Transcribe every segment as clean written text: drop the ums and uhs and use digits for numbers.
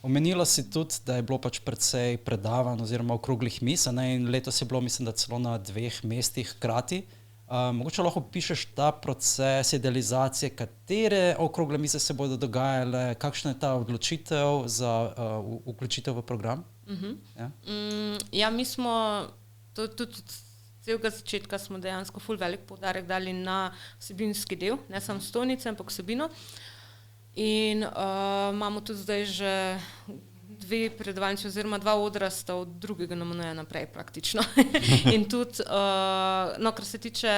Omenila si tudi, da je bilo pač precej predavanj oziroma okroglih miz, in letos je bilo, mislim, da celo na 2 mestih hkrati. Mogoče lahko opišeš ta proces idealizacije, katere okrogle mize se bodo dogajale, kakšna je ta odločitev za vključitev v program? Mi smo tudi celega začetka smo dejansko ful velik poudarek dali na vsebinski del, ne samo stojnice, ampak vsebino. In imamo tudi zdaj že 2 predavalnice oziroma 2 odra sta od drugega NMN naprej praktično. In tudi, kar se tiče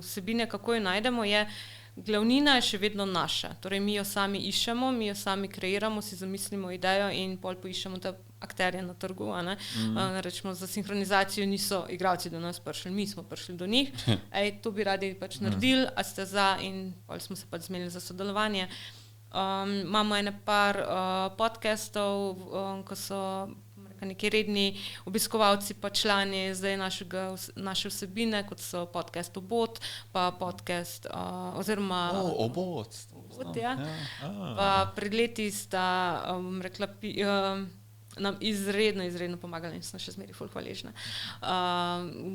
vsebine, kako jo najdemo, glavnina je še vedno naša. Torej mi jo sami iščemo, mi jo sami kreiramo, si zamislimo idejo in pol poiščemo te akterje na trgu. Rečemo, za sinhronizacijo niso igralci do nas prišli, mi smo prišli do njih. To bi radi pač naredili, a ste za, in pol smo se pač zmenili za sodelovanje. Imamo par podcastov, ko so neki redni obiskovalci pa člani zdaj naše vsebine, kot so podcast Obot, pa podcast oziroma Obot, ja. Pa pred leti sta nam izredno pomagali in smo še zmeraj ful hvaležni.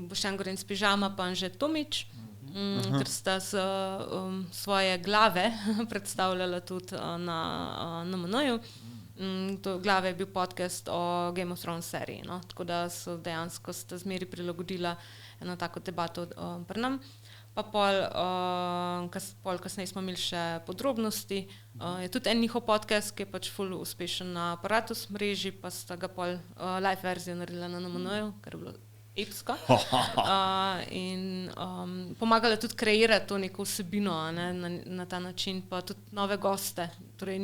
Boštjan Gorenc Pižama pa Anže Tomič, ker sta svoje glave predstavljala tudi na NMN-ju. Glave je bil podcast o Game of Thrones seriji, tako da so dejansko zmeri prilagodila eno tako debato pri nam. Pa pol kasneje smo imeli še podrobnosti. Je tudi en njihov podcast, ki je pač ful uspešen na Aparatus mreži, pa sta ga pol live verzijo naredila na NMN-ju, kar je bilo epsko. In pomagala tudi kreirati to neko vsebino na ta način, pa tudi nove goste, torej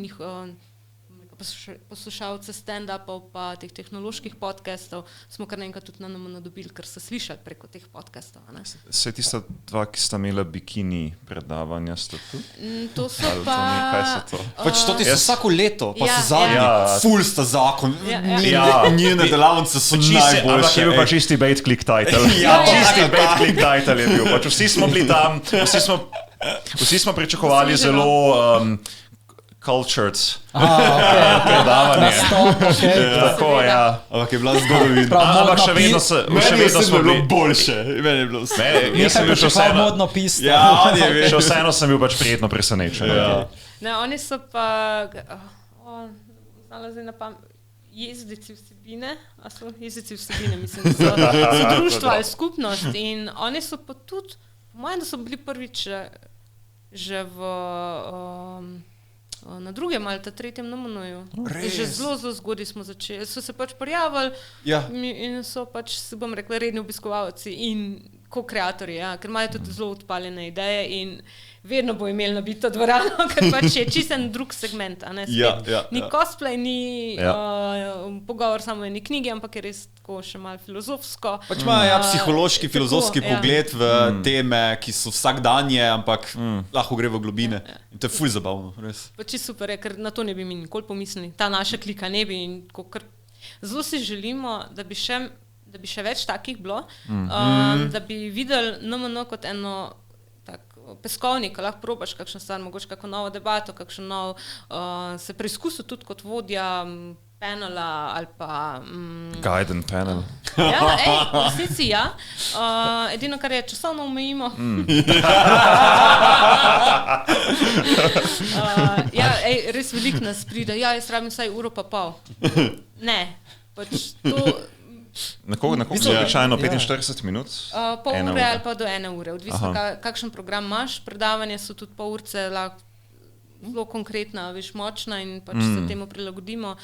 poslušalce stand-upov pa teh tehnoloških podcastov smo kar naenkrat tudi na NMN dobili, ker so slišali preko teh podcastov. Se tista 2, ki sta imela bikini predavanja, sta tu? To so pa... Kaj so to? Pač to ti so vsako leto, pa so zadnji, ful sta zakon, njene delavnice so najboljše. Ampak je bil pa čisti bait-click title. Čisti bait-click title je bil. Pač vsi smo bili tam, vsi smo pričakovali zelo... cultured predavanje. Tako, ja. Ampak je bila zgodovina. Ampak še vedno smo bili boljše. Meni je bilo vse. Jaz sem bil še vseeno modno pista. Še vseeno sem bil pač prijetno presenečen. Ne, oni so pa znala zdaj na pamet jezdici vsebine, mislim, da so društva ali skupnost in oni so pa tudi, da so bili prvič že na drugem ali tretjem NMN-ju. Že zelo zgodaj smo začeli. So se pač prijavili in so pač, se bom rekla, redni obiskovalci in ko-kreatorji, ker imajo tudi zelo odpaljene ideje in vedno bo imeli nabito dvorano, ker pač je čisto en drug segment. Ni cosplay, ni pogovor samo eni knjigi, ampak je res tako še malo filozofsko. Pač ima psihološki, filozofski pogled v teme, ki so vsakdanje, ampak lahko gre v globine. In to je ful zabavno, res. Pač je super, ker na to ne bi mi nikoli pomislili. Ta naša klika ne bi in zelo si želimo, da bi še več takih bilo, da bi videli NMN kot eno peskovnik, lahko probaš kakšno stvar, mogoče kakšno novo debato, kakšno novo, se preizkusil tudi kot vodja panela ali pa... Guidance panel. V resnici edino, kar je časovno omejimo. Res veliko nas pride, jaz rabim vsaj uro pa pol. Ne, pač to... Na koliko se običajno 45 minut? Pol ure ali pa do 1 ure, odvisno kakšen program imaš. Predavanje so tudi pol urce zelo konkretna, močna in pač se temu prilagodimo.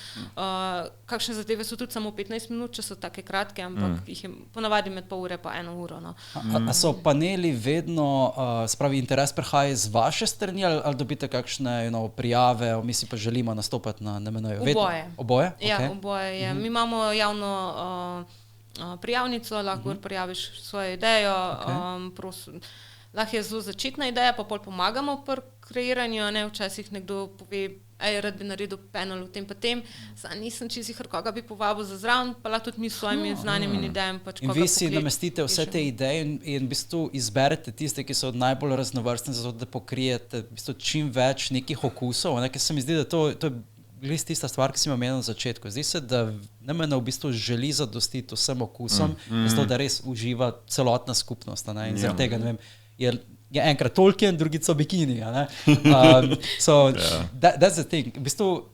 Kakšne zadeve so tudi samo 15 minut, če so take kratke, ampak jih je ponavadi med pol ure pa 1 uro. A so paneli vedno, spravi interes prihaja z vaše strani ali dobite kakšne prijave, mi si pa želimo nastopati na NMN-ju? Oboje? Ja, oboje je. Mi imamo javno prijavnico, lahko prijaviš svojo idejo, lahko je zelo začetna ideja, pa pol pomagamo pri kreiranju, včasih nekdo pove, rad bi naredil panel v tem pa tem, nisem čisto sicer, koga bi povabil za zraven, pa lahko tudi mi s svojimi znanjem in idejami pač koga in vi si namestite vse te ideje in v bistvu izberete tiste, ki so najbolj raznovrstne, zato da pokrijete v bistvu čim več nekih okusov, ker se mi zdi, da to je glih tista stvar, ki si omenil na začetku. Zdi se, da NMN v bistvu želi zadostiti vsem okusom, zato da res uživa celotna skupnost. Ne? In zaradi tega, ne vem, je enkrat Tolkien, drugico Bikini. So that's the thing. V bistvu